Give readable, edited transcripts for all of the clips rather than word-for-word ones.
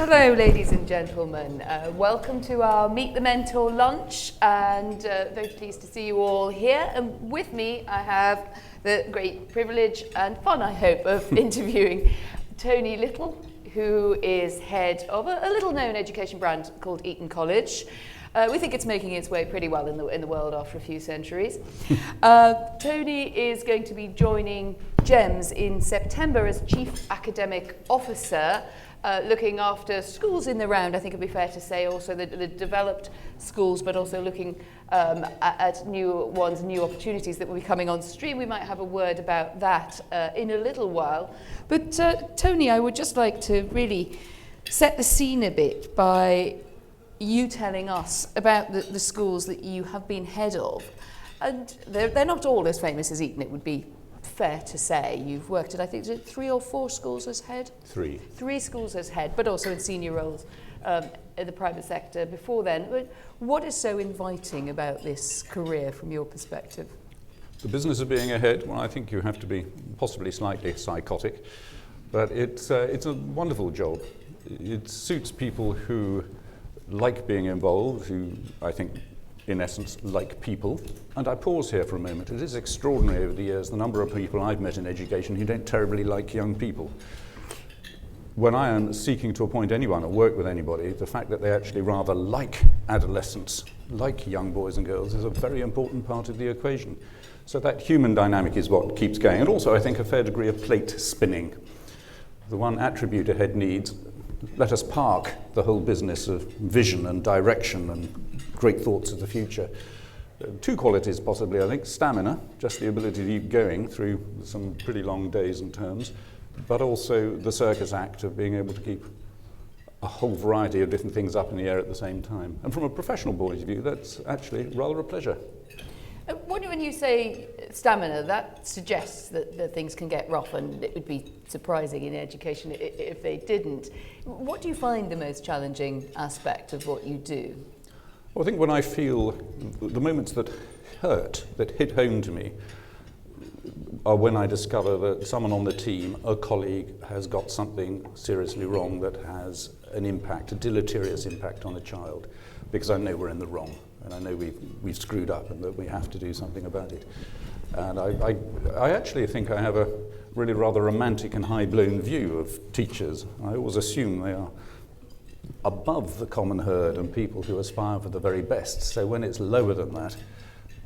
Hello, ladies and gentlemen. Welcome to our Meet the Mentor lunch, and very pleased to see you all here. And with me, I have the great privilege and fun, I hope, of interviewing Tony Little, who is head of a little-known education brand called Eton College. We think it's making its way pretty well in the world after a few centuries. Tony is going to be joining GEMS in September as Chief Academic Officer, looking after schools in the round, I think it'd be fair to say, also the developed schools, but also looking at new ones, new opportunities that will be coming on stream. We might have a word about that in a little while. But Tony, I would just like to really set the scene a bit by you telling us about the schools that you have been head of. And they're not all as famous as Eton, it would be fair to say. You've worked at, I think, is it 3 or 4 schools as head? 3. 3 schools as head, but also in senior roles in the private sector before then. But what is so inviting about this career from your perspective? The business of being a head, well, I think you have to be possibly slightly psychotic, but it's a wonderful job. It suits people who like being involved, who I think in essence like people. And I pause here for a moment. It is extraordinary over the years the number of people I've met in education who don't terribly like young people. When I am seeking to appoint anyone or work with anybody, the fact that they actually rather like adolescents, like young boys and girls, is a very important part of the equation. So that human dynamic is what keeps going. And also I think a fair degree of plate spinning. The one attribute a head needs, let us park the whole business of vision and direction and great thoughts of the future. 2 qualities possibly, I think. Stamina, just the ability to keep going through some pretty long days and terms, but also the circus act of being able to keep a whole variety of different things up in the air at the same time. And from a professional point of view, that's actually rather a pleasure. When you say stamina, that suggests that things can get rough, and it would be surprising in education if they didn't. What do you find the most challenging aspect of what you do? Well, I think when I feel the moments that hurt, that hit home to me, are when I discover that someone on the team, a colleague, has got something seriously wrong that has an impact, a deleterious impact on a child, because I know we're in the wrong. And I know we've screwed up and that we have to do something about it. And I actually think I have a really rather romantic and high-blown view of teachers. I always assume they are above the common herd and people who aspire for the very best. So when it's lower than that,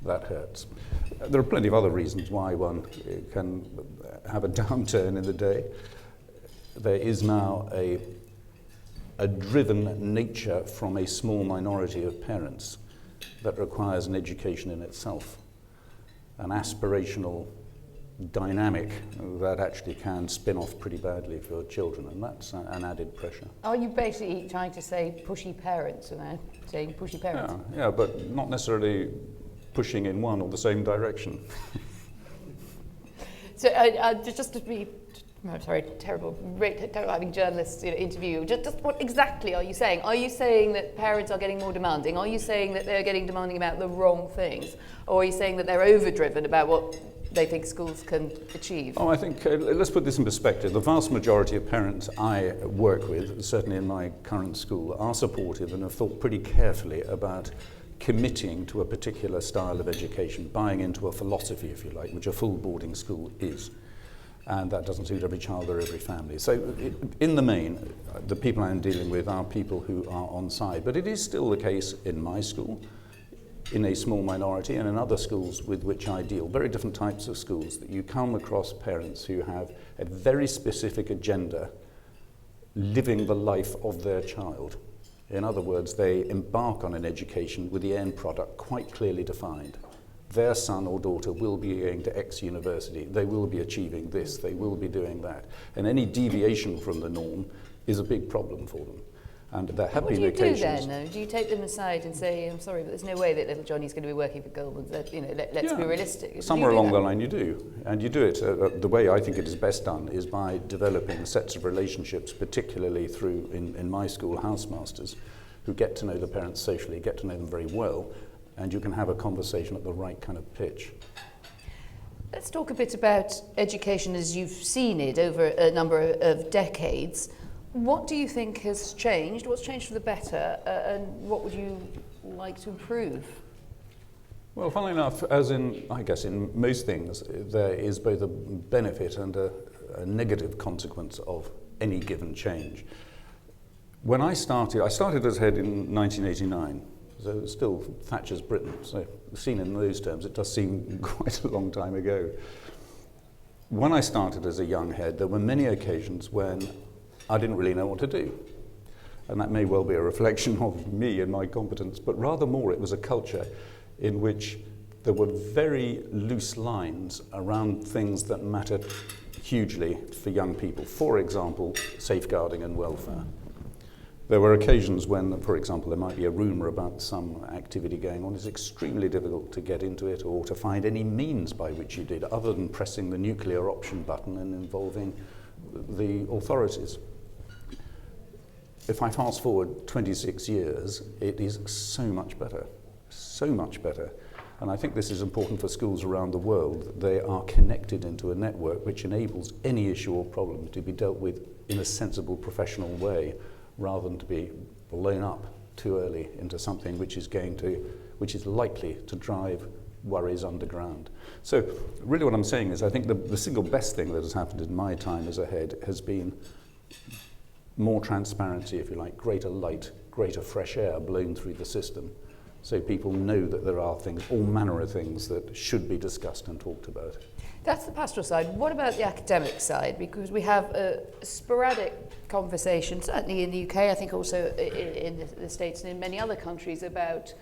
that hurts. There are plenty of other reasons why one can have a downturn in the day. There is now a driven nature from a small minority of parents that requires an education in itself, an aspirational dynamic that actually can spin off pretty badly for children, and that's an added pressure. Are you basically trying to say pushy parents without saying pushy parents? Yeah, but not necessarily pushing in one or the same direction. So just to be, I'm sorry, terrible having journalists interview. Just what exactly are you saying? Are you saying that parents are getting more demanding? Are you saying that they're getting demanding about the wrong things? Or are you saying that they're overdriven about what they think schools can achieve? Oh, I think, let's put this in perspective. The vast majority of parents I work with, certainly in my current school, are supportive and have thought pretty carefully about committing to a particular style of education, buying into a philosophy, if you like, which a full boarding school is. And that doesn't suit every child or every family. So in the main, the people I'm dealing with are people who are on side. But it is still the case in my school, in a small minority, and in other schools with which I deal, very different types of schools, that you come across parents who have a very specific agenda living the life of their child. In other words, they embark on an education with the end product quite clearly defined. Their son or daughter will be going to X university, they will be achieving this, they will be doing that. And any deviation from the norm is a big problem for them. And there have been occasions. What do you do then, though? Do you take them aside and say, I'm sorry, but there's no way that little Johnny's going to be working for Goldman's, let's be realistic. Somewhere along the line you do. And you do it, the way I think it is best done is by developing sets of relationships, particularly through, in my school, housemasters, who get to know the parents socially, get to know them very well, and you can have a conversation at the right kind of pitch. Let's talk a bit about education as you've seen it over a number of decades. What do you think has changed? What's changed for the better, and what would you like to improve? Well, funnily enough, as in, I guess, in most things, there is both a benefit and a negative consequence of any given change. When I started as head in 1989, so it was still Thatcher's Britain, so seen in those terms, it does seem quite a long time ago. When I started as a young head, there were many occasions when I didn't really know what to do. And that may well be a reflection of me and my competence, but rather more it was a culture in which there were very loose lines around things that mattered hugely for young people. For example, safeguarding and welfare. There were occasions when, for example, there might be a rumour about some activity going on. It's extremely difficult to get into it or to find any means by which you did, other than pressing the nuclear option button and involving the authorities. If I fast forward 26 years, it is so much better. So much better. And I think this is important for schools around the world. They are connected into a network which enables any issue or problem to be dealt with in a sensible, professional way, rather than to be blown up too early into something which is likely to drive worries underground. So really what I'm saying is I think the single best thing that has happened in my time as a head has been more transparency, if you like, greater light, greater fresh air blown through the system. So people know that there are things, all manner of things that should be discussed and talked about. That's the pastoral side. What about the academic side? Because we have a sporadic conversation, certainly in the UK, I think also in the States and in many other countries, about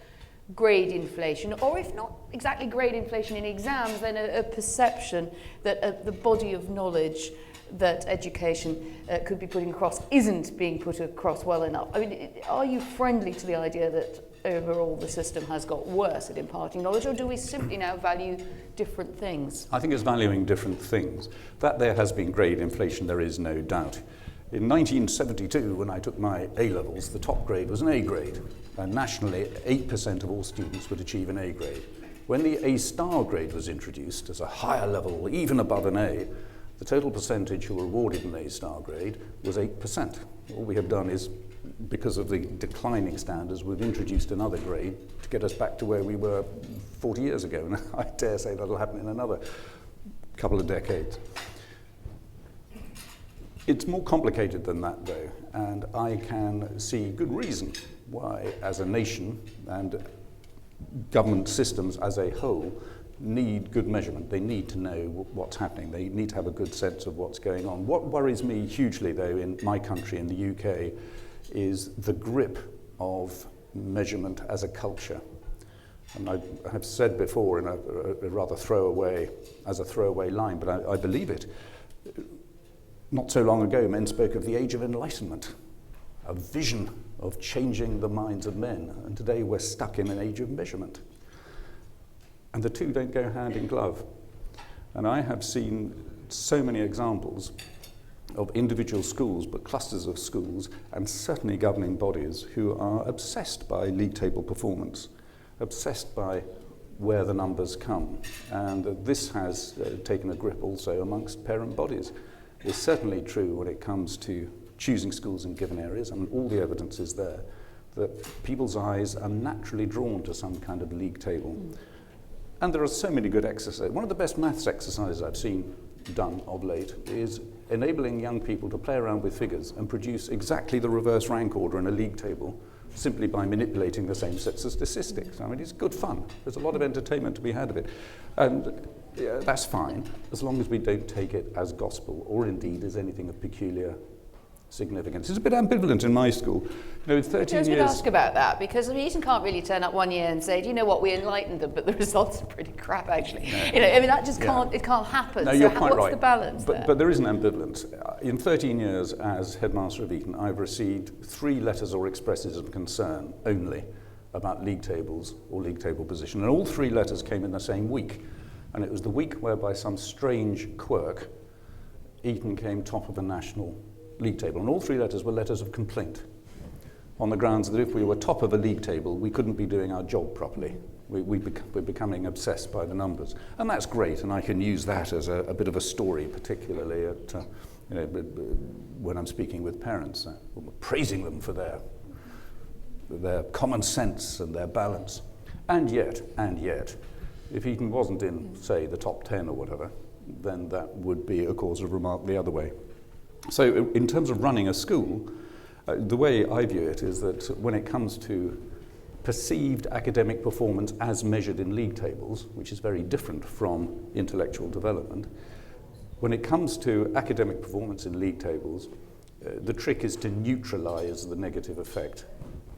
grade inflation, or if not exactly grade inflation in exams, then a perception that the body of knowledge that education could be putting across isn't being put across well enough. I mean, are you friendly to the idea that overall the system has got worse at imparting knowledge, or do we simply now value different things? I think it's valuing different things. That there has been grade inflation, there is no doubt. In 1972, when I took my A-levels, the top grade was an A grade, and nationally 8% of all students would achieve an A grade. When the A-star grade was introduced as a higher level, even above an A, the total percentage who were awarded an A-star grade was 8%. All we have done is, because of the declining standards, we've introduced another grade to get us back to where we were 40 years ago, and I dare say that'll happen in another couple of decades. It's more complicated than that, though, and I can see good reason why, as a nation and government systems as a whole, need good measurement. They need to know what's happening. They need to have a good sense of what's going on. What worries me hugely, though, in my country, in the UK, is the grip of measurement as a culture. And I have said before in a rather throwaway line, but I believe it. Not so long ago, men spoke of the age of enlightenment, a vision of changing the minds of men. And today we're stuck in an age of measurement. And the two don't go hand in glove. And I have seen so many examples of individual schools, but clusters of schools, and certainly governing bodies who are obsessed by league table performance, obsessed by where the numbers come. And this has taken a grip also amongst parent bodies. It's certainly true when it comes to choosing schools in given areas, and all the evidence is there, that people's eyes are naturally drawn to some kind of league table. And there are so many good exercises. One of the best maths exercises I've seen done of late is enabling young people to play around with figures and produce exactly the reverse rank order in a league table simply by manipulating the same sets of statistics. I mean, it's good fun. There's a lot of entertainment to be had of it. And that's fine, as long as we don't take it as gospel or indeed as anything of peculiar significance. It's a bit ambivalent in my school. You know, in 13 years... I was going to ask about that, because Eton can't really turn up one year and say, do you know what, we enlightened them, but the results are pretty crap, actually. No. You know, I mean, that just can't, it can't happen. No, so you're quite right. What's the balance there? But there is an ambivalence. In 13 years as Headmaster of Eton, I've received 3 letters or expresses of concern only about league tables or league table position. And all 3 letters came in the same week. And it was the week where, by some strange quirk, Eton came top of the national league table. And all 3 letters were letters of complaint, on the grounds that if we were top of a league table, we couldn't be doing our job properly. We're becoming obsessed by the numbers. And that's great, and I can use that as a bit of a story, particularly at when I'm speaking with parents, praising them for their common sense and their balance. And yet, if Eton wasn't in, say, the top 10 or whatever, then that would be a cause of remark the other way. So in terms of running a school, the way I view it is that when it comes to perceived academic performance as measured in league tables, which is very different from intellectual development, when it comes to academic performance in league tables, the trick is to neutralize the negative effect,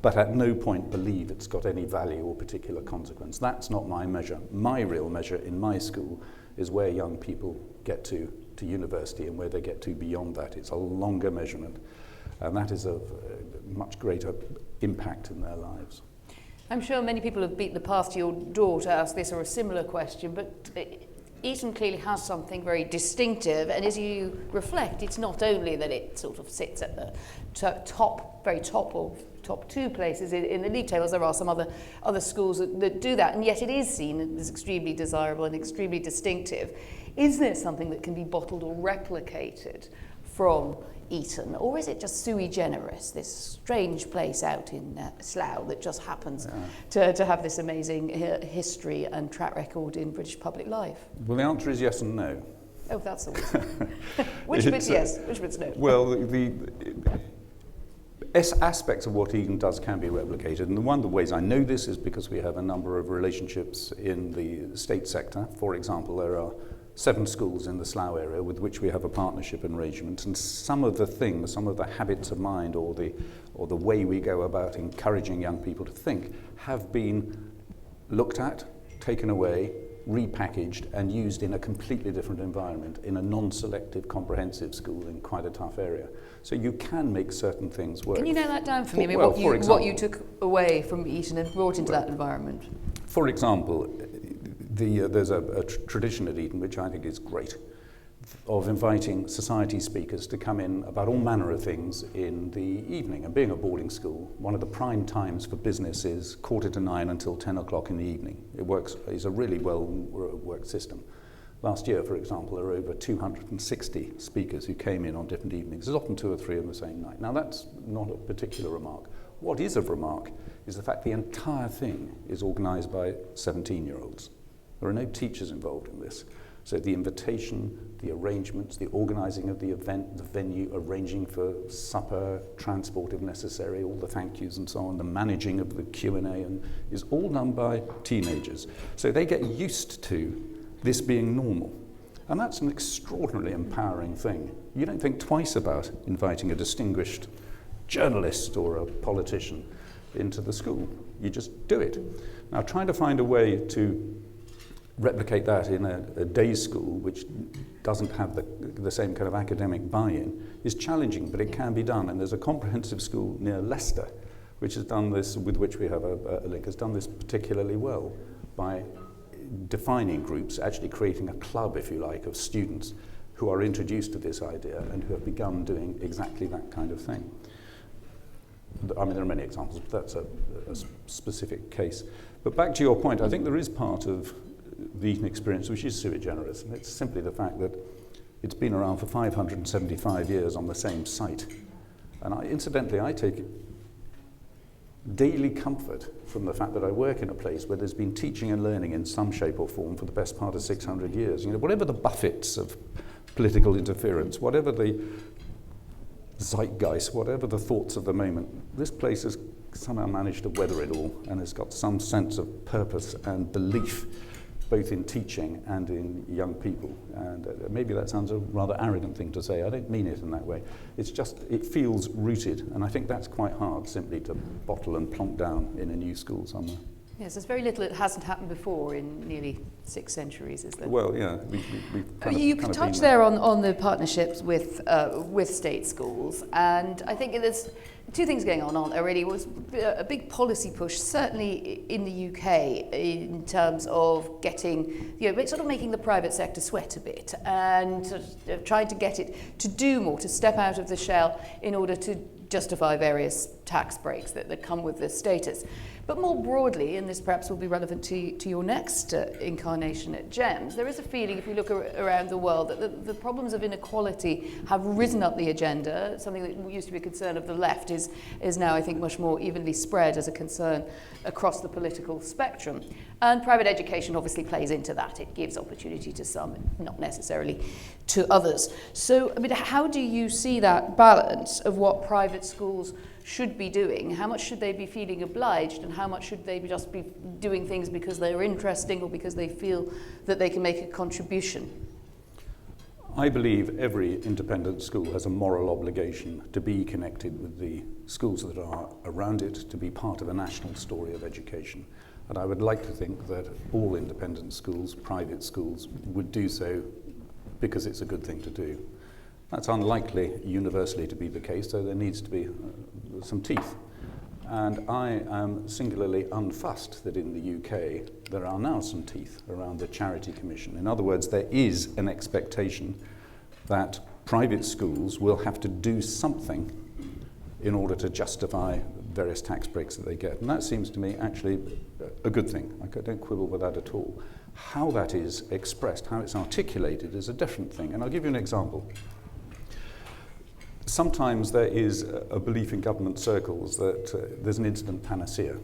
but at no point believe it's got any value or particular consequence. That's not my measure. My real measure in my school is where young people get to university and where they get to beyond that. It's a longer measurement, and that is of much greater impact in their lives. I'm sure many people have beat the path to your door to ask this or a similar question, but Eton clearly has something very distinctive, and as you reflect, it's not only that it sort of sits at the very top of top two places in the league tables. There are some other schools that do that, and yet it is seen as extremely desirable and extremely distinctive. Is there something that can be bottled or replicated from Eton, or is it just sui generis, this strange place out in Slough that just happens to have this amazing history and track record in British public life? Well, the answer is yes and no. Oh, that's always which bit's yes, which bit's no? Well, the aspects of what Eton does can be replicated, and one of the ways I know this is because we have a number of relationships in the state sector. For example, there are 7 schools in the Slough area with which we have a partnership arrangement, and some of the habits of mind or the way we go about encouraging young people to think have been looked at, taken away, repackaged and used in a completely different environment, in a non-selective comprehensive school in quite a tough area. So you can make certain things work. Can you nail that down for me? I mean, example, what you took away from Eton and brought into that environment? For example, there's a tradition at Eton, which I think is great, of inviting society speakers to come in about all manner of things in the evening. And being a boarding school, one of the prime times for business is 9:15 until 10 o'clock in the evening. It's a really well-worked system. Last year, for example, there were over 260 speakers who came in on different evenings. There's often 2 or 3 on the same night. Now, that's not a particular remark. What is of remark is the fact the entire thing is organised by 17-year-olds. There are no teachers involved in this. So the invitation, the arrangements, the organising of the event, the venue, arranging for supper, transport if necessary, all the thank yous and so on, the managing of the Q&A is all done by teenagers. So they get used to this being normal. And that's an extraordinarily empowering thing. You don't think twice about inviting a distinguished journalist or a politician into the school. You just do it. Now, trying to find a way to replicate that in a day school which doesn't have the same kind of academic buy-in is challenging, but it can be done. And there's a comprehensive school near Leicester which has done this, with which we have a link, has done this particularly well by defining groups, actually creating a club, if you like, of students who are introduced to this idea and who have begun doing exactly that kind of thing. I mean, there are many examples, but that's a specific case. But back to your point, I think there is part of the Eton experience which is sui generis, and it's simply the fact that it's been around for 575 years on the same site. And incidentally, I take daily comfort from the fact that I work in a place where there's been teaching and learning in some shape or form for the best part of 600 years. You know, whatever the buffets of political interference, whatever the zeitgeist, whatever the thoughts of the moment, this place has somehow managed to weather it all and has got some sense of purpose and belief both in teaching and in young people. And maybe that sounds a rather arrogant thing to say. I don't mean it in that way. It's just, it feels rooted, and I think that's quite hard simply to bottle and plonk down in a new school somewhere. Yes, there's very little that hasn't happened before in nearly 6 centuries, is there? Well, yeah. You touched there on the partnerships with state schools, and I think there's two things going on, aren't there, really? Was a big policy push, certainly in the UK, in terms of getting, sort of making the private sector sweat a bit and sort of trying to get it to do more, to step out of the shell in order to justify various tax breaks that come with this status. But more broadly, and this perhaps will be relevant to your next incarnation at GEMS, there is a feeling, if we look around the world, that the problems of inequality have risen up the agenda. Something that used to be a concern of the left is now, I think, much more evenly spread as a concern across the political spectrum. And private education obviously plays into that. It gives opportunity to some, not necessarily to others. So, I mean, how do you see that balance of what private schools should be doing? How much should they be feeling obliged, and how much should they just be doing things because they're interesting or because they feel that they can make a contribution? I believe every independent school has a moral obligation to be connected with the schools that are around it, to be part of a national story of education. And I would like to think that all independent schools, private schools, would do so because it's a good thing to do. That's unlikely universally to be the case, so there needs to be some teeth. And I am singularly unfussed that in the UK there are now some teeth around the Charity Commission. In other words, there is an expectation that private schools will have to do something in order to justify various tax breaks that they get. And that seems to me actually a good thing. I don't quibble with that at all. How that is expressed, how it's articulated, is a different thing. And I'll give you an example. Sometimes there is a belief in government circles that there's an instant panacea.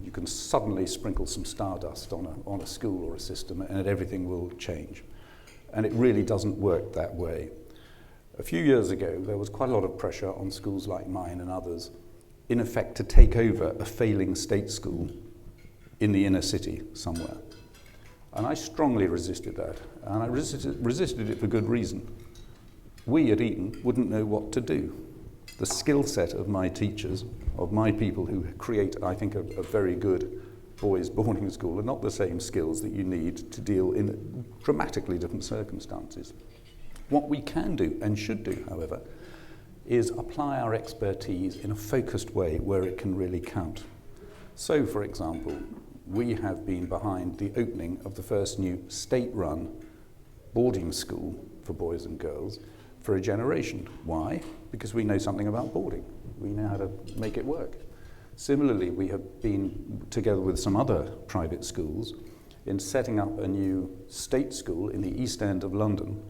You can suddenly sprinkle some stardust on a school or a system and everything will change. And it really doesn't work that way. A few years ago, there was quite a lot of pressure on schools like mine and others, in effect, to take over a failing state school in the inner city somewhere. And I strongly resisted that. And I resisted it for good reason. We at Eton wouldn't know what to do. The skill set of my teachers, of my people who create, I think, a very good boys' boarding school, are not the same skills that you need to deal in dramatically different circumstances. What we can do and should do, however, is apply our expertise in a focused way where it can really count. So, for example, we have been behind the opening of the first new state-run boarding school for boys and girls for a generation. Why? Because we know something about boarding. We know how to make it work. Similarly, we have been together with some other private schools in setting up a new state school in the East End of London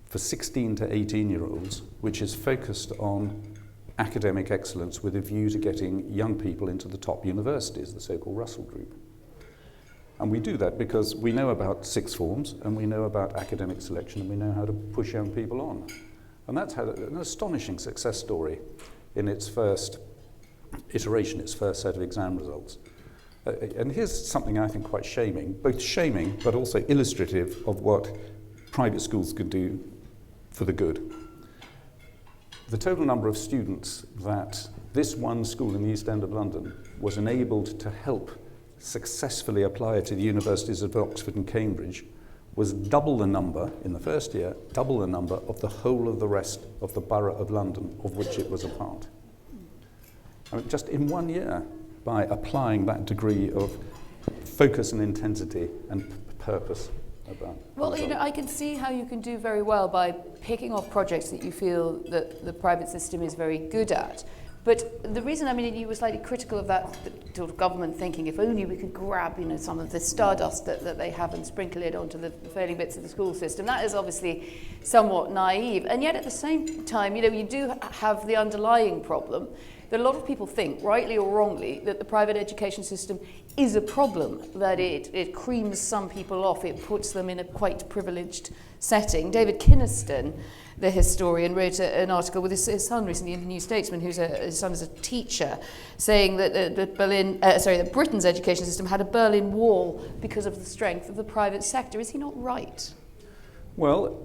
for 16 to 18-year-olds, which is focused on academic excellence with a view to getting young people into the top universities, the so-called Russell Group. And we do that because we know about sixth forms and we know about academic selection and we know how to push young people on. And that's had an astonishing success story in its first iteration, its first set of exam results. And here's something I think quite shaming, both shaming but also illustrative of what private schools can do for the good. The total number of students that this one school in the East End of London was enabled to help successfully apply to the universities of Oxford and Cambridge was double the number in the first year, double the number of the whole of the rest of the borough of London of which it was a part. I mean, just in 1 year, by applying that degree of focus and intensity and purpose about. Well, I can see how you can do very well by picking off projects that you feel that the private system is very good at. But the reason, you were slightly critical of that sort of government thinking, if only we could grab, some of the stardust that they have and sprinkle it onto the failing bits of the school system. That is obviously somewhat naive. And yet at the same time, you do have the underlying problem that a lot of people think, rightly or wrongly, that the private education system is a problem, that it creams some people off, it puts them in a quite privileged setting. David Kynaston, the historian, wrote an article with his son recently in the New Statesman, his son is a teacher, saying that Britain's education system had a Berlin Wall because of the strength of the private sector. Is he not right? Well,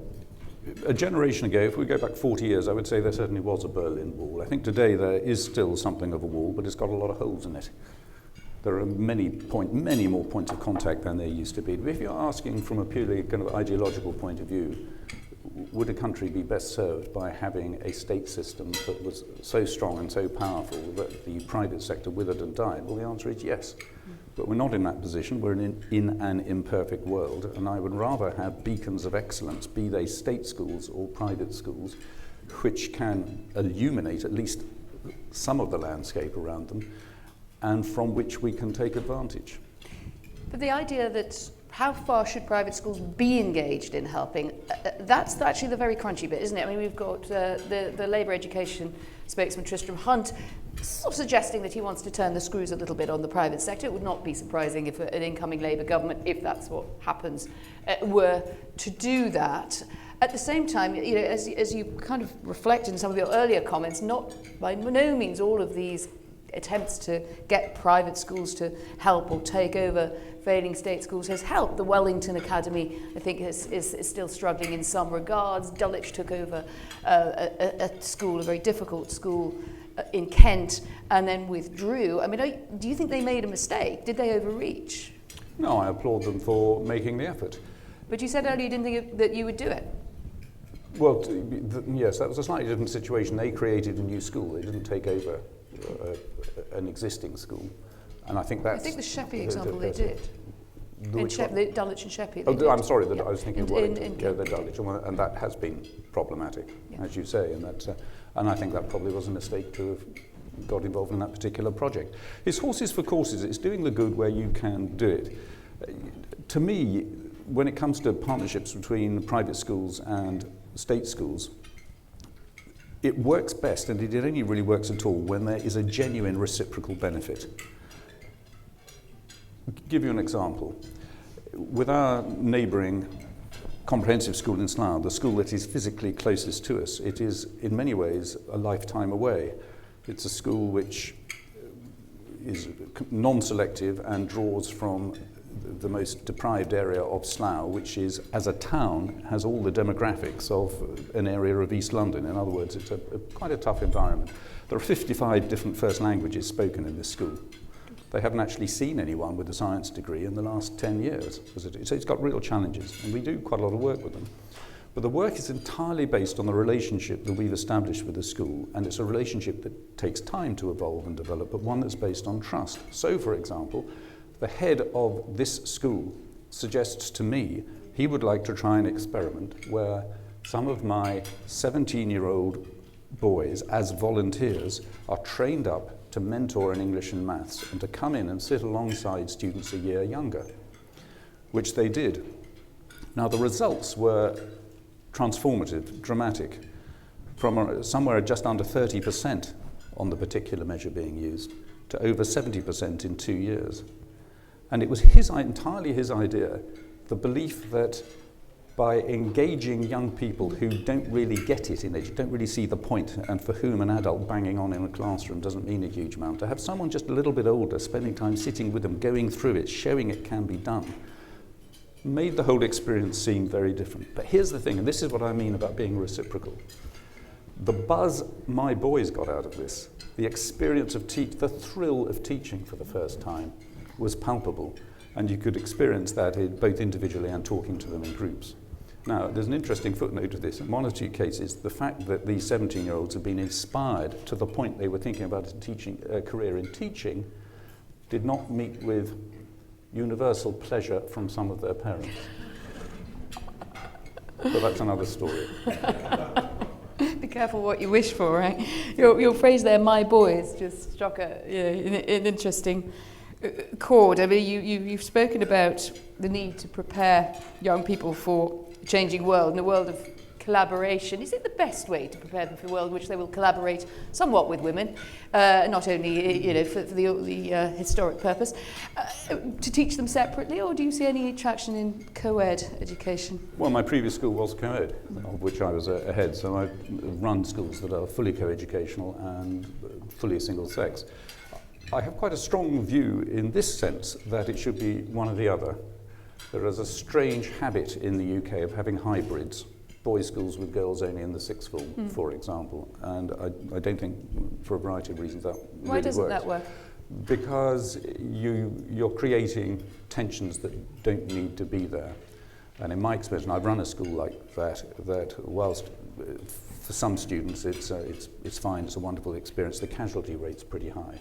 a generation ago, if we go back 40 years, I would say there certainly was a Berlin Wall. I think today there is still something of a wall, but it's got a lot of holes in it. There are many more points of contact than there used to be. But if you're asking from a purely kind of ideological point of view, would a country be best served by having a state system that was so strong and so powerful that the private sector withered and died? Well, the answer is yes. But we're not in that position. We're in an imperfect world, and I would rather have beacons of excellence, be they state schools or private schools, which can illuminate at least some of the landscape around them, and from which we can take advantage. But the idea that how far should private schools be engaged in helping, that's actually the very crunchy bit, isn't it? I mean, we've got the Labour education spokesman, Tristram Hunt, sort of suggesting that he wants to turn the screws a little bit on the private sector. It would not be surprising if an incoming Labour government, if that's what happens, were to do that. At the same time, you know, as you kind of reflect in some of your earlier comments, not by no means all of these attempts to get private schools to help or take over failing state schools has helped. The Wellington Academy, I think, is still struggling in some regards. Dulwich took over a school, a very difficult school in Kent, and then withdrew. I mean, do you think they made a mistake? Did they overreach? No, I applaud them for making the effort. But you said earlier you didn't think that you would do it. Well, yes, that was a slightly different situation. They created a new school. They didn't take over an existing school. And I think that's... I think the Sheppey example they did. The Dulwich and Sheppey. Oh, I'm sorry, I was thinking of Wellington. The Dulwich, and that has been problematic, as you say, and I think that probably was a mistake to have got involved in that particular project. It's horses for courses. It's doing the good where you can do it. To me, when it comes to partnerships between private schools and state schools, it works best, and it only really works at all when there is a genuine reciprocal benefit. I'll give you an example. With our neighbouring comprehensive school in Slough, the school that is physically closest to us, it is in many ways a lifetime away. It's a school which is non-selective and draws from the most deprived area of Slough, which is, as a town, has all the demographics of an area of East London. In other words, it's quite a tough environment. There are 55 different first languages spoken in this school. They haven't actually seen anyone with a science degree in the last 10 years. So it's got real challenges, and we do quite a lot of work with them. But the work is entirely based on the relationship that we've established with the school, and it's a relationship that takes time to evolve and develop, but one that's based on trust. So, for example, the head of this school suggests to me he would like to try an experiment where some of my 17-year-old boys, as volunteers, are trained up to mentor in English and maths and to come in and sit alongside students a year younger, which they did. Now, the results were transformative, dramatic, from somewhere just under 30% on the particular measure being used to over 70% in 2 years. And it was entirely his idea, the belief that by engaging young people who don't really get it in it, don't really see the point, and for whom an adult banging on in a classroom doesn't mean a huge amount, to have someone just a little bit older, spending time sitting with them, going through it, showing it can be done, made the whole experience seem very different. But here's the thing, and this is what I mean about being reciprocal. The buzz my boys got out of this, the experience of the thrill of teaching for the first time, was palpable, and you could experience that both individually and talking to them in groups. Now, there's an interesting footnote to this. In one or two cases, the fact that these 17-year-olds have been inspired to the point they were thinking about a career in teaching did not meet with universal pleasure from some of their parents. But that's another story. Be careful what you wish for, right? Your phrase there, "my boys," just struck an interesting chord. I mean, you've spoken about the need to prepare young people for a changing world, in a world of collaboration. Is it the best way to prepare them for a world in which they will collaborate somewhat with women, not only for the historic purpose, to teach them separately, or do you see any traction in co-ed education? Well, my previous school was Coed, of which I was a head, so I've run schools that are fully co-educational and fully single-sex. I have quite a strong view in this sense that it should be one or the other. There is a strange habit in the UK of having hybrids, boys' schools with girls only in the sixth form, for example, and I don't think, for a variety of reasons, that really Why doesn't works. that work? Because you're creating tensions that don't need to be there. And in my experience, and I've run a school like that whilst for some students it's fine, it's a wonderful experience, the casualty rate's pretty high.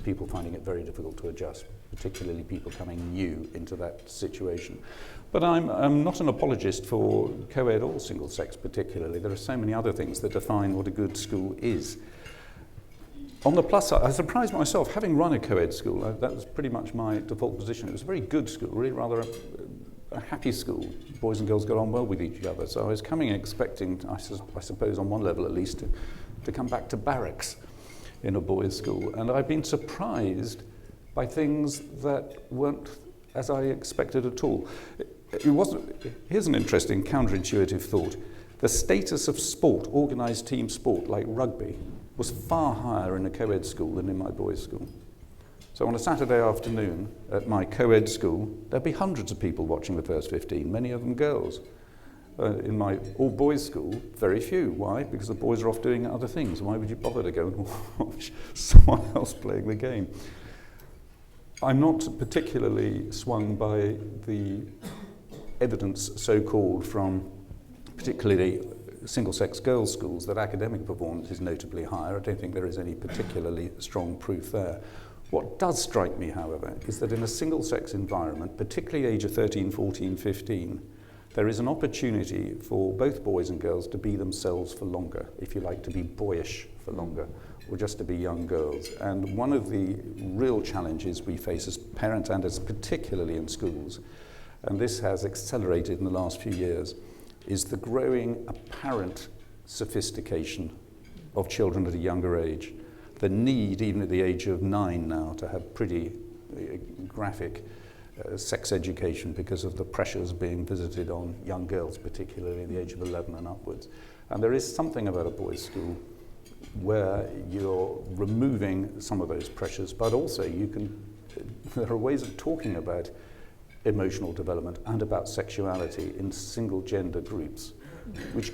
People finding it very difficult to adjust, particularly people coming new into that situation. But I'm not an apologist for co-ed or single sex particularly. There are so many other things that define what a good school is. On the plus side, I surprised myself, having run a co-ed school, that was pretty much my default position. It was a very good school, really rather a happy school. Boys and girls got on well with each other. So I was coming expecting, I suppose on one level at least, to come back to barracks in a boys' school. And I've been surprised by things that weren't as I expected at all. Here's an interesting counterintuitive thought. The status of sport, organised team sport like rugby, was far higher in a co-ed school than in my boys' school. So on a Saturday afternoon at my co-ed school, there'd be hundreds of people watching the first 15, many of them girls. In my all-boys school, very few. Why? Because the boys are off doing other things. Why would you bother to go and watch someone else playing the game? I'm not particularly swung by the evidence, so-called, from particularly single-sex girls' schools that academic performance is notably higher. I don't think there is any particularly strong proof there. What does strike me, however, is that in a single-sex environment, particularly age of 13, 14, 15, there is an opportunity for both boys and girls to be themselves for longer, if you like, to be boyish for longer, or just to be young girls. And one of the real challenges we face as parents and as particularly in schools, and this has accelerated in the last few years, is the growing apparent sophistication of children at a younger age. The need, even at the age of 9 now, to have pretty graphic sex education because of the pressures being visited on young girls, particularly at the age of 11 and upwards. And there is something about a boys' school where you're removing some of those pressures, but also there are ways of talking about emotional development and about sexuality in single gender groups, which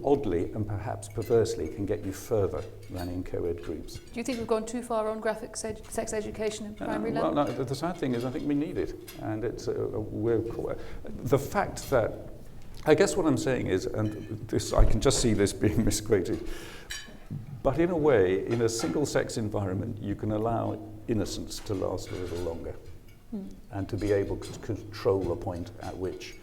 oddly and perhaps perversely can get you further than in co-ed groups. Do you think we've gone too far on graphic sex education in primary level? Well, no, the sad thing is I think we need it, and it's the fact that, I guess what I'm saying is, and this I can just see this being misquoted, but in a way, in a single-sex environment, you can allow innocence to last a little longer. And to be able to control the point at which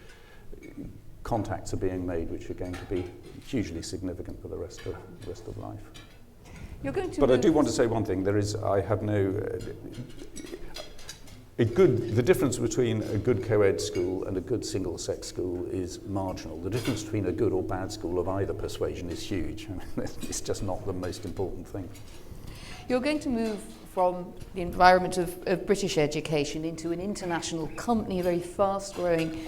contacts are being made, which are going to be hugely significant for the rest of life. You're going to but I do want to say one thing. The difference between a good co-ed school and a good single-sex school is marginal. The difference between a good or bad school of either persuasion is huge. It's just not the most important thing. You're going to move from the environment of British education into an international company, a very fast-growing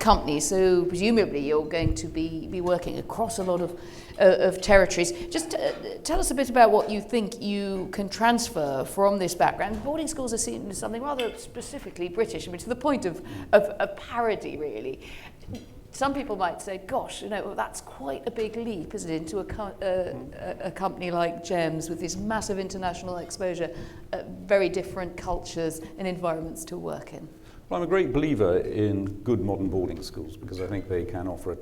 company. So presumably you're going to be working across a lot of territories. Just tell us a bit about what you think you can transfer from this background. Boarding schools are seen as something rather specifically British, I mean, to the point of parody, really. Some people might say, gosh, that's quite a big leap, isn't it, into a company like GEMS with this massive international exposure, very different cultures and environments to work in. Well, I'm a great believer in good modern boarding schools because I think they can offer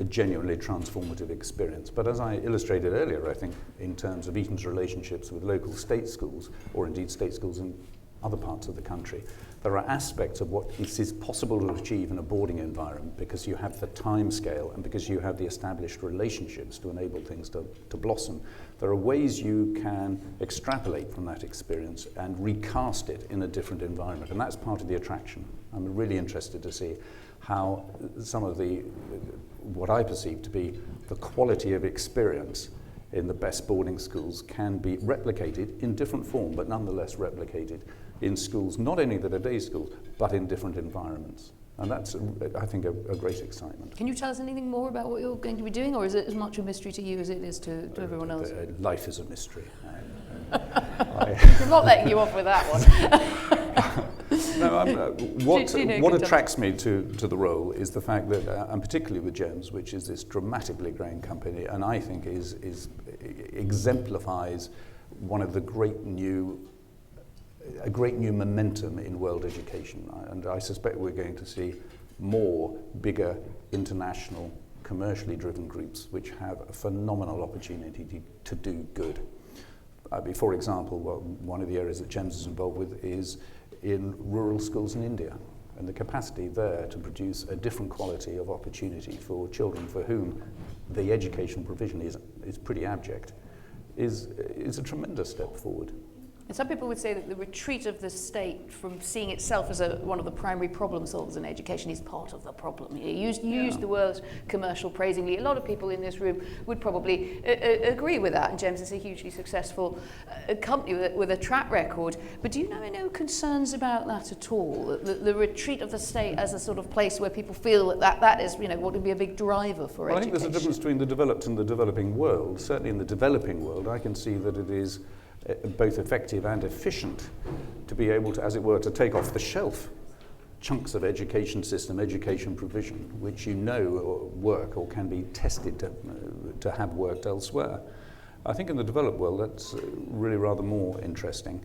a genuinely transformative experience. But as I illustrated earlier, I think in terms of Eton's relationships with local state schools, or indeed state schools in other parts of the country, there are aspects of what is possible to achieve in a boarding environment because you have the time scale and because you have the established relationships to enable things to blossom. There are ways you can extrapolate from that experience and recast it in a different environment, and that's part of the attraction. I'm really interested to see how some of what I perceive to be the quality of experience in the best boarding schools can be replicated in different form, but nonetheless replicated in schools, not only that are day schools, but in different environments. And that's, I think, a great excitement. Can you tell us anything more about what you're going to be doing, or is it as much a mystery to you as it is to everyone else? Life is a mystery. I'm not letting you off with that one. No, what attracts me to the role is the fact that, and particularly with GEMS, which is this dramatically growing company, and I think exemplifies one of the great new momentum in world education. And I suspect we're going to see more bigger international commercially driven groups which have a phenomenal opportunity to do good. For example, one of the areas that GEMS is involved with is in rural schools in India, and the capacity there to produce a different quality of opportunity for children for whom the education provision is pretty abject is a tremendous step forward. And some people would say that the retreat of the state from seeing itself as one of the primary problem solvers in education is part of the problem. You used the word commercial praisingly. A lot of people in this room would probably agree with that, and GEMS is a hugely successful company with a track record. But do you have no concerns about that at all? The retreat of the state as a sort of place where people feel that is, what would be a big driver for education? I think there's a difference between the developed and the developing world. Certainly in the developing world, I can see that it is both effective and efficient to be able to, as it were, to take off the shelf chunks of education system, education provision, which work or can be tested to have worked elsewhere. I think in the developed world that's really rather more interesting.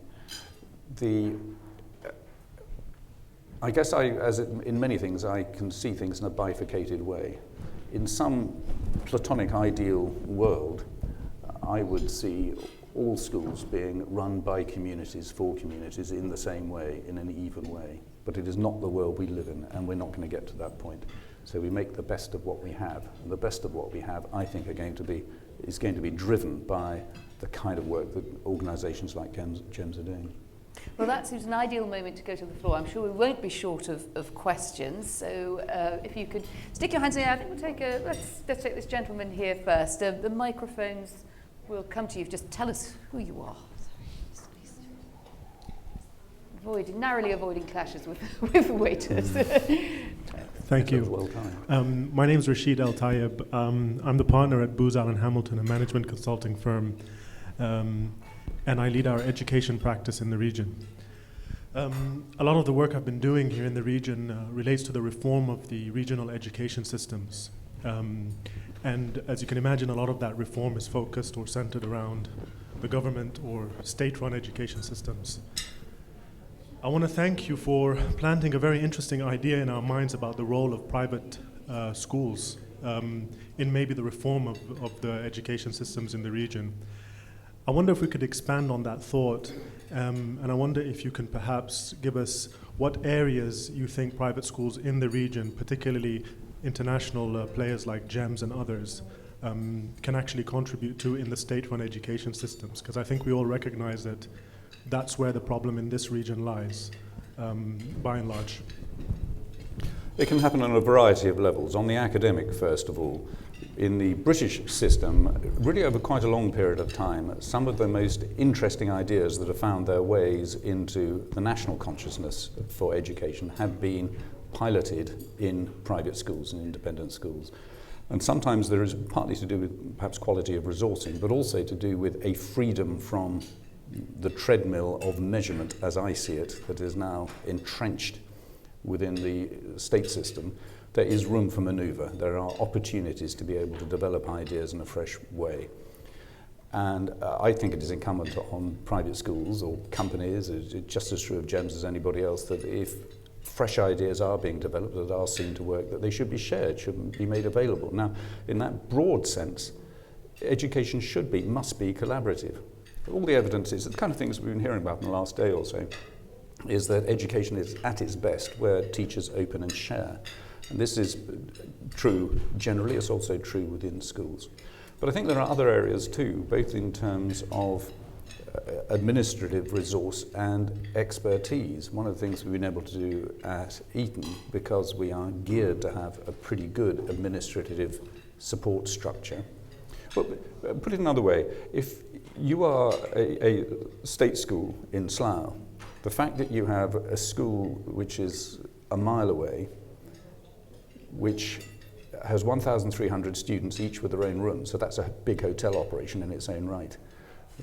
I guess in many things I can see things in a bifurcated way. In some platonic ideal world, I would see all schools being run by communities, for communities, in the same way, in an even way. But it is not the world we live in, and we're not going to get to that point. So we make the best of what we have. And the best of what we have, I think, is going to be driven by the kind of work that organisations like GEMS are doing. Well, that seems an ideal moment to go to the floor. I'm sure we won't be short of questions. So if you could stick your hands in the air, I think we'll take let's take this gentleman here first. The microphones will come to you. Just tell us who you are. Narrowly avoiding clashes with waiters. Thank you. My name is Rashid El Tayeb. I'm the partner at Booz Allen Hamilton, a management consulting firm, and I lead our education practice in the region. A lot of the work I've been doing here in the region relates to the reform of the regional education systems. And as you can imagine, a lot of that reform is focused or centered around the government or state-run education systems. I want to thank you for planting a very interesting idea in our minds about the role of private schools in maybe the reform of the education systems in the region. I wonder if we could expand on that thought, and I wonder if you can perhaps give us what areas you think private schools in the region, particularly international players like GEMS and others, can actually contribute to in the state-run education systems, because I think we all recognize that that's where the problem in this region lies, by and large. It can happen on a variety of levels. On the academic, first of all, in the British system, really over quite a long period of time, some of the most interesting ideas that have found their ways into the national consciousness for education have been piloted in private schools and independent schools. And sometimes there is partly to do with perhaps quality of resourcing, but also to do with a freedom from the treadmill of measurement, as I see it, that is now entrenched within the state system. There is room for manoeuvre. There are opportunities to be able to develop ideas in a fresh way. And I think it is incumbent on private schools or companies, it's just as true of GEMS as anybody else, that if fresh ideas are being developed that are seen to work, that they should be shared, should be made available. Now, in that broad sense, education must be collaborative. All the evidence is, the kind of things we've been hearing about in the last day or so, is that education is at its best where teachers open and share. And this is true generally, it's also true within schools. But I think there are other areas too, both in terms of administrative resource and expertise. One of the things we've been able to do at Eton, because we are geared to have a pretty good administrative support structure. But put it another way, if you are a state school in Slough, the fact that you have a school which is a mile away, which has 1,300 students each with their own room, so that's a big hotel operation in its own right,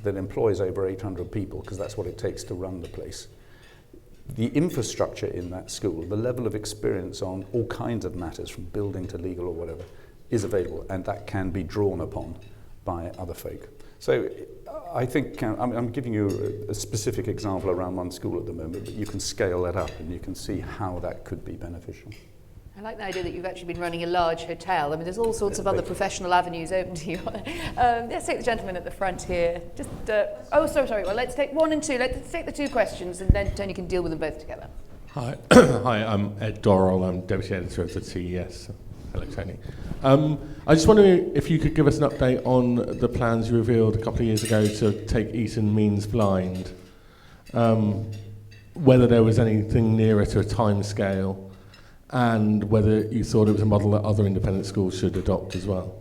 that employs over 800 people, because that's what it takes to run the place. The infrastructure in that school, the level of experience on all kinds of matters, from building to legal or whatever, is available, and that can be drawn upon by other folk. So I think I'm giving you a specific example around one school at the moment, but you can scale that up and you can see how that could be beneficial. I like the idea that you've actually been running a large hotel. I mean, there's all sorts of other professional avenues open to you. Let's take the gentleman at the front here. Just, sorry. Well, let's take 1 and 2. Let's take the 2 questions, and then Tony can deal with them both together. Hi, hi. I'm Ed Dorrell. I'm deputy editor of the CES. Hello, Tony. I just wondering if you could give us an update on the plans you revealed a couple of years ago to take Eton Needsblind. Whether there was anything nearer to a time scale, and whether you thought it was a model that other independent schools should adopt as well.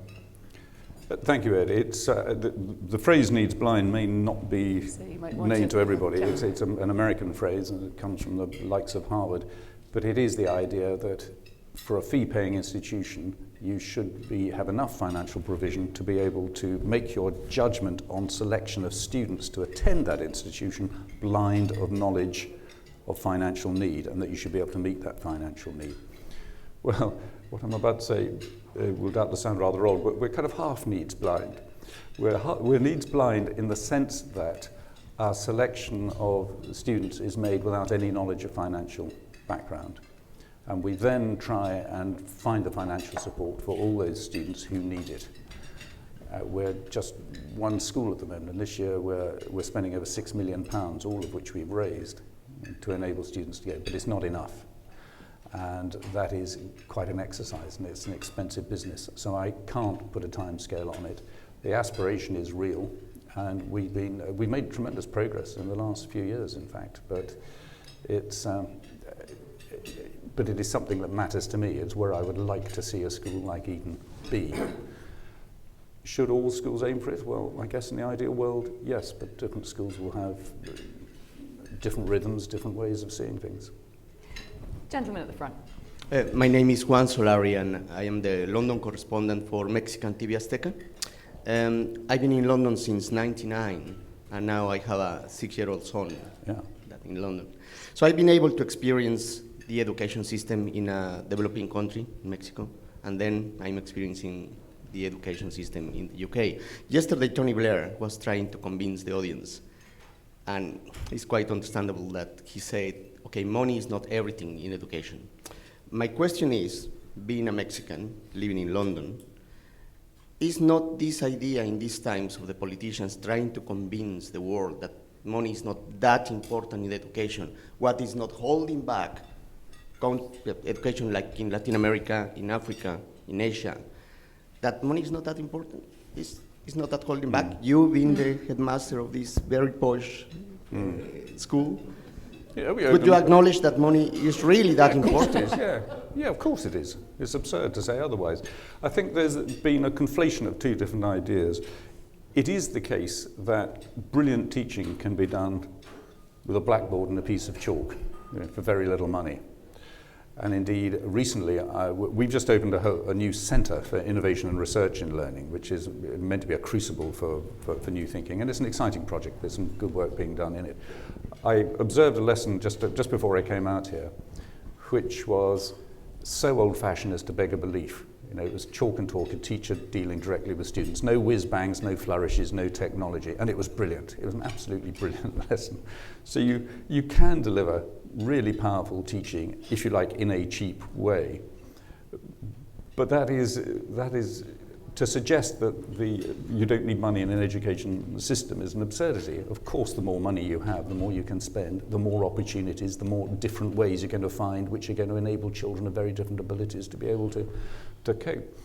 Thank you, Ed. It's, the phrase Needsblind may not be known to everybody. It's an American phrase, and it comes from the likes of Harvard. But it is the idea that for a fee-paying institution, you should have enough financial provision to be able to make your judgment on selection of students to attend that institution blind of knowledge of financial need, and that you should be able to meet that financial need. Well, what I'm about to say will doubtless sound rather old, but we're kind of half needs blind. We're needs blind in the sense that our selection of students is made without any knowledge of financial background. And we then try and find the financial support for all those students who need it. We're just one school at the moment, and this year we're spending over £6 million, all of which we've raised to enable students to go, but it's not enough. And that is quite an exercise, and it's an expensive business. So I can't put a time scale on it. The aspiration is real, and we've made tremendous progress in the last few years, in fact, but it is something that matters to me. It's where I would like to see a school like Eton be. Should all schools aim for it? Well, I guess in the ideal world, yes, but different schools will have different rhythms, different ways of seeing things. Gentleman at the front. My name is Juan Silurian. I am the London correspondent for Mexican TV Azteca. I've been in London since '99, and now I have a 6-year-old son in London. So I've been able to experience the education system in a developing country, Mexico, and then I'm experiencing the education system in the UK. Yesterday, Tony Blair was trying to convince the audience, and it's quite understandable that he said, okay, money is not everything in education. My question is, being a Mexican, living in London, is not this idea in these times of the politicians trying to convince the world that money is not that important in education, what is not holding back education like in Latin America, in Africa, in Asia, that money is not that important? It's not that holding back? You being the headmaster of this very posh school, would you acknowledge that money is really that important? Yeah, of course it is. It's absurd to say otherwise. I think there's been a conflation of two different ideas. It is the case that brilliant teaching can be done with a blackboard and a piece of chalk, for very little money. And indeed, recently, we've just opened a new centre for innovation and research in learning, which is meant to be a crucible for new thinking. And it's an exciting project. There's some good work being done in it. I observed a lesson just before I came out here, which was so old-fashioned as to beg a belief. It was chalk and talk, a teacher dealing directly with students. No whiz-bangs, no flourishes, no technology. And it was brilliant. It was an absolutely brilliant lesson. So you can deliver really powerful teaching, if you like, in a cheap way. But that is to suggest that you don't need money in an education system is an absurdity. Of course, the more money you have, the more you can spend, the more opportunities, the more different ways you're going to find which are going to enable children of very different abilities to be able to cope.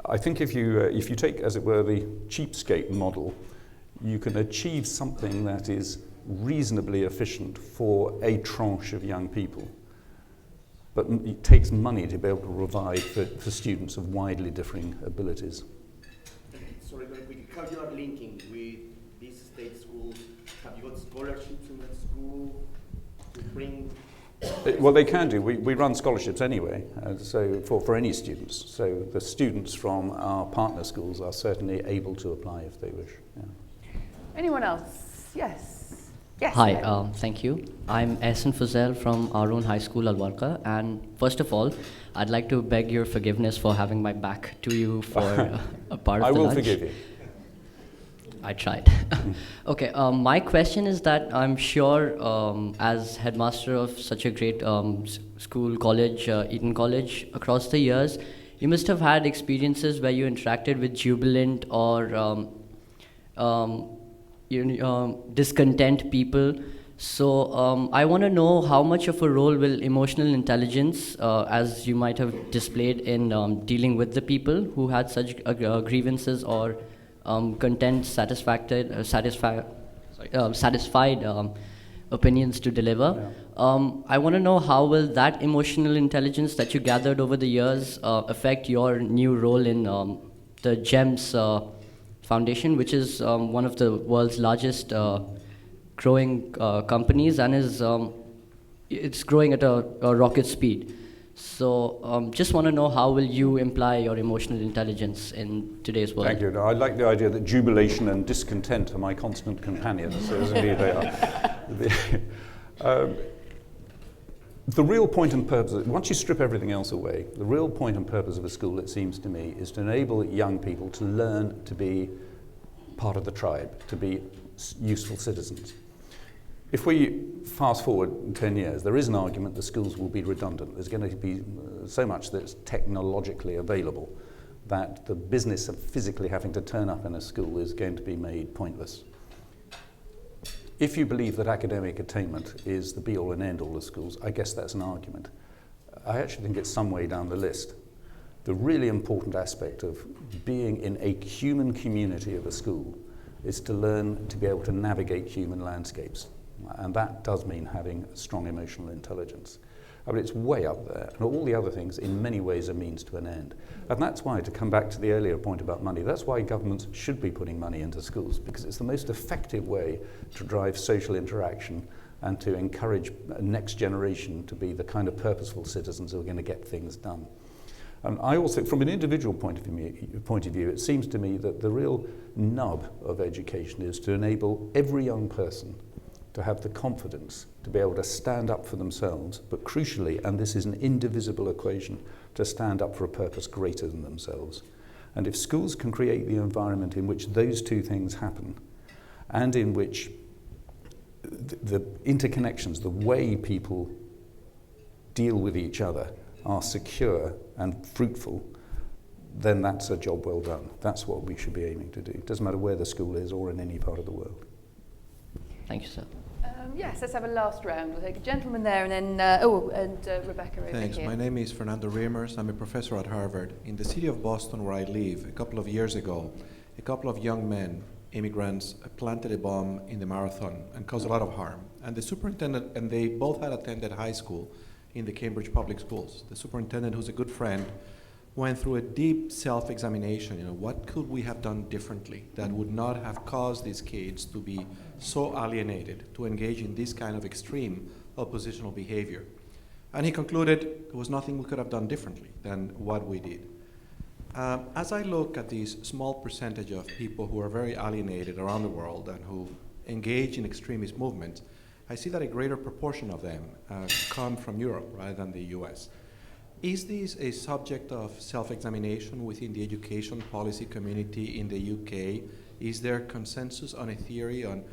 I think if you take, as it were, the cheapskate model, you can achieve something that is reasonably efficient for a tranche of young people. But it takes money to be able to provide for students of widely differing abilities. Sorry, very quickly, how you are linking with these state schools? Have you got scholarships in that school to bring? Well, they can do. We run scholarships anyway, so for any students. So the students from our partner schools are certainly able to apply if they wish. Yeah. Anyone else? Yes. Yes. Hi, thank you. I'm Ehsan Fazel from our own high school, Alwarqa, and first of all, I'd like to beg your forgiveness for having my back to you for a part of I the will lunch. forgive you. I tried. Okay, my question is that I'm sure as headmaster of such a great school, college, Eton College, across the years, you must have had experiences where you interacted with jubilant or discontent people. So I want to know how much of a role will emotional intelligence, as you might have displayed in dealing with the people who had such grievances or content satisfied opinions to deliver. I want to know how will that emotional intelligence that you gathered over the years affect your new role in the GEMS Foundation, which is one of the world's largest growing companies, and it's growing at a rocket speed. So just want to know how will you imply your emotional intelligence in today's world? Thank you. No, I like the idea that jubilation and discontent are my constant companions, as indeed they are. The real point and purpose, once you strip everything else away, the real point and purpose of a school, it seems to me, is to enable young people to learn to be part of the tribe, to be useful citizens. If we fast forward 10 years, there is an argument that schools will be redundant. There's going to be so much that's technologically available that the business of physically having to turn up in a school is going to be made pointless. If you believe that academic attainment is the be-all and end-all of schools, I guess that's an argument. I actually think it's some way down the list. The really important aspect of being in a human community of a school is to learn to be able to navigate human landscapes. And that does mean having strong emotional intelligence. I mean, it's way up there. And all the other things, in many ways, are means to an end. And that's why, to come back to the earlier point about money, that's why governments should be putting money into schools, because it's the most effective way to drive social interaction and to encourage a next generation to be the kind of purposeful citizens who are going to get things done. I also, from an individual point of view, it seems to me that the real nub of education is to enable every young person to have the confidence to be able to stand up for themselves, but crucially, and this is an indivisible equation, to stand up for a purpose greater than themselves. And if schools can create the environment in which those two things happen, and in which the interconnections, the way people deal with each other are secure and fruitful, then that's a job well done. That's what we should be aiming to do. It doesn't matter where the school is or in any part of the world. Thank you, sir. Yes, let's have a last round. We'll take a gentleman there and then, Rebecca over Thanks. here. My name is Fernando Reimers. I'm a professor at Harvard. In the city of Boston, where I live, a couple of years ago, a couple of young men, immigrants, planted a bomb in the marathon and caused a lot of harm. And the superintendent, and they both had attended high school in the Cambridge public schools. The superintendent, who's a good friend, went through a deep self-examination. What could we have done differently that would not have caused these kids to be so alienated, to engage in this kind of extreme oppositional behavior? And he concluded there was nothing we could have done differently than what we did. As I look at this small percentage of people who are very alienated around the world and who engage in extremist movements, I see that a greater proportion of them come from Europe rather than the US. Is this a subject of self-examination within the education policy community in the UK? Is there consensus on a theory on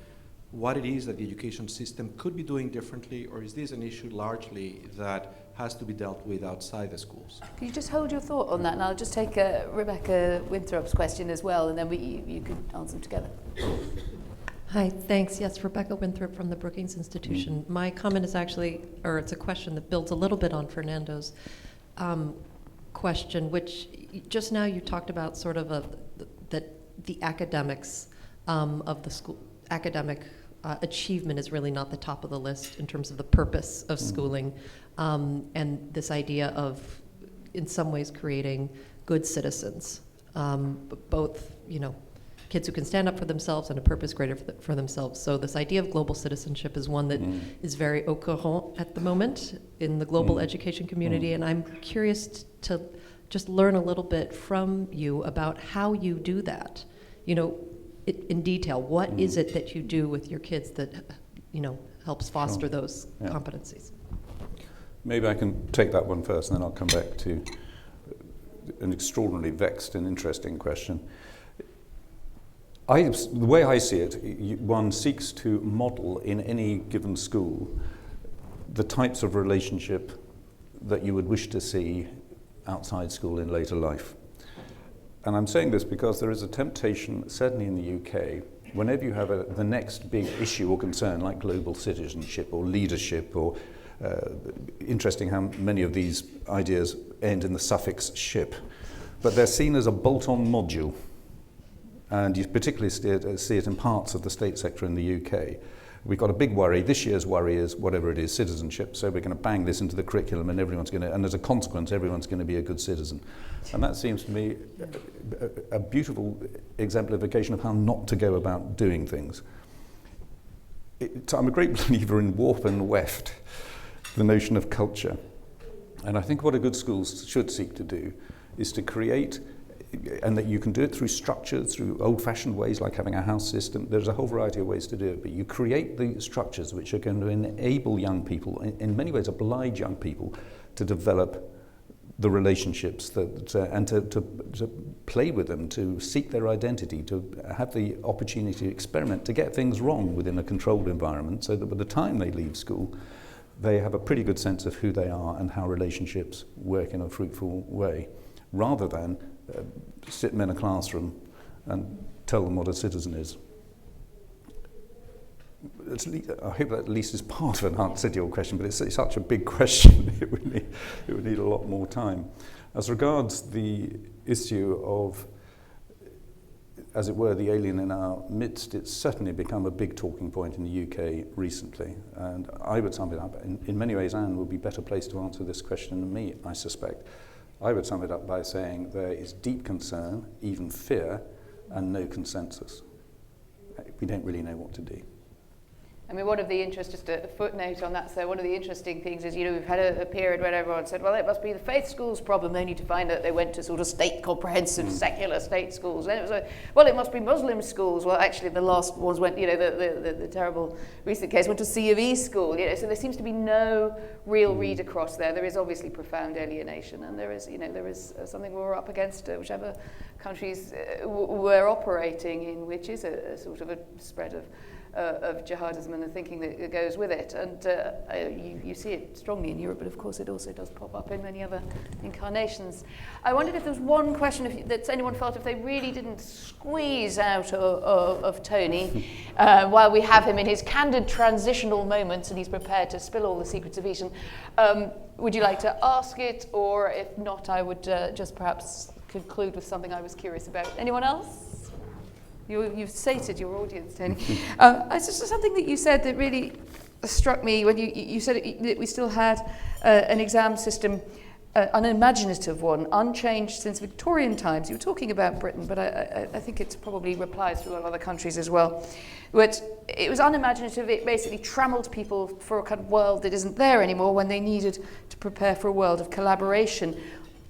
what it is that the education system could be doing differently, or is this an issue largely that has to be dealt with outside the schools? Can you just hold your thought on that, and I'll just take Rebecca Winthrop's question as well, and then you can answer them together. Hi, thanks. Yes, Rebecca Winthrop from the Brookings Institution. My comment is actually, or it's a question that builds a little bit on Fernando's question, which just now you talked about sort of that the academics of the school, academic achievement is really not the top of the list in terms of the purpose of schooling, and this idea of, in some ways, creating good citizens, both, kids who can stand up for themselves and a purpose greater for themselves. So this idea of global citizenship is one that is very au courant at the moment in the global education community, and I'm curious to just learn a little bit from you about how you do that. In detail, what is it that you do with your kids that, helps foster those competencies? Maybe I can take that one first, and then I'll come back to an extraordinarily vexed and interesting question. The way I see it, one seeks to model in any given school the types of relationship that you would wish to see outside school in later life. And I'm saying this because there is a temptation, certainly in the UK, whenever you have the next big issue or concern like global citizenship or leadership or interesting how many of these ideas end in the suffix ship, but they're seen as a bolt-on module. And you particularly see it in parts of the state sector in the UK. We've got a big worry. This year's worry is whatever it is, citizenship. So we're going to bang this into the curriculum, and and as a consequence, everyone's going to be a good citizen. And that seems to me a beautiful exemplification of how not to go about doing things. I'm a great believer in warp and weft, the notion of culture. And I think what a good school should seek to do is to create, and that you can do it through structures, through old-fashioned ways like having a house system. There's a whole variety of ways to do it, but you create the structures which are going to enable young people, in many ways oblige young people, to develop the relationships and to play with them, to seek their identity, to have the opportunity to experiment, to get things wrong within a controlled environment, so that by the time they leave school, they have a pretty good sense of who they are and how relationships work in a fruitful way, rather than sit them in a classroom and tell them what a citizen is. I hope that at least is part of an answer to your question, but it's such a big question, it would need a lot more time. As regards the issue of, as it were, the alien in our midst, it's certainly become a big talking point in the UK recently. And I would sum it up, in many ways Anne would be better placed to answer this question than me, I suspect. I would sum it up by saying there is deep concern, even fear, and no consensus. We don't really know what to do. I mean, one of the just a footnote on that, so one of the interesting things is, we've had a period where everyone said, well, it must be the faith schools' problem, only to find out they went to sort of state comprehensive secular state schools. And it was well, it must be Muslim schools. Well, actually, the last ones went, the terrible recent case went to C of E school, so there seems to be no real read across there. There is obviously profound alienation, and there is something we're up against, whichever countries we're operating in, which is a sort of a spread of jihadism and the thinking that goes with it. And you see it strongly in Europe, but of course it also does pop up in many other incarnations. I wondered if there was one question that anyone felt if they really didn't squeeze out of Tony while we have him in his candid transitional moments and he's prepared to spill all the secrets of Eton. Would you like to ask it, or if not, I would just perhaps conclude with something I was curious about. Anyone else? You've sated your audience, Tony. It's just something that you said that really struck me when you said that we still had an exam system, an imaginative one, unchanged since Victorian times. You were talking about Britain, but I think it probably applies to a lot of other countries as well. But it was unimaginative. It basically trammeled people for a kind of world that isn't there anymore when they needed to prepare for a world of collaboration.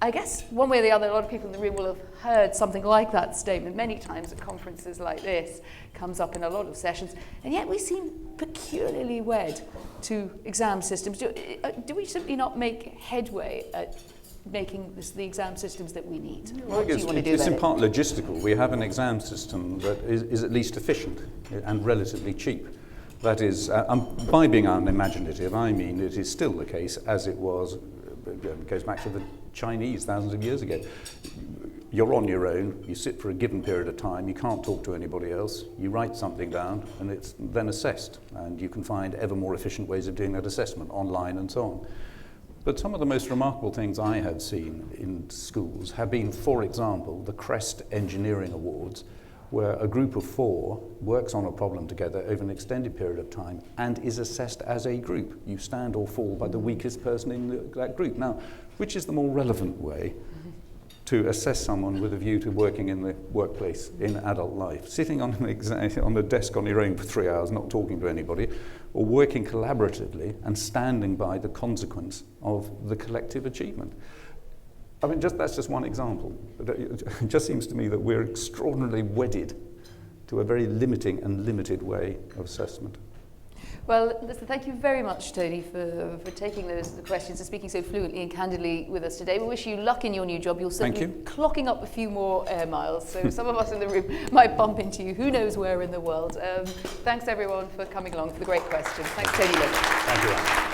I guess one way or the other, a lot of people in the room will have heard something like that statement many times at conferences like this. Comes up in a lot of sessions, and yet we seem peculiarly wed to exam systems. Do we simply not make headway at making the exam systems that we need? Well, it's in part logistical. We have an exam system that is at least efficient and relatively cheap. That is, by being unimaginative, I mean it is still the case as it was. It goes back to the Chinese thousands of years ago. You're on your own, you sit for a given period of time, you can't talk to anybody else, you write something down and it's then assessed, and you can find ever more efficient ways of doing that assessment online and so on. But some of the most remarkable things I have seen in schools have been, for example, the CREST Engineering Awards, where a group of 4 works on a problem together over an extended period of time and is assessed as a group. You stand or fall by the weakest person in that group. Now, which is the more relevant way to assess someone with a view to working in the workplace in adult life? Sitting on the desk on your own for 3 hours, not talking to anybody, or working collaboratively and standing by the consequence of the collective achievement? I mean, that's just one example. It just seems to me that we're extraordinarily wedded to a very limiting and limited way of assessment. Well, listen, thank you very much, Tony, for taking the questions and speaking so fluently and candidly with us today. We wish you luck in your new job. You'll certainly be clocking up a few more air miles, so some of us in the room might bump into you, who knows where in the world. Thanks, everyone, for coming along, for the great questions. Thanks, Tony. Thank you.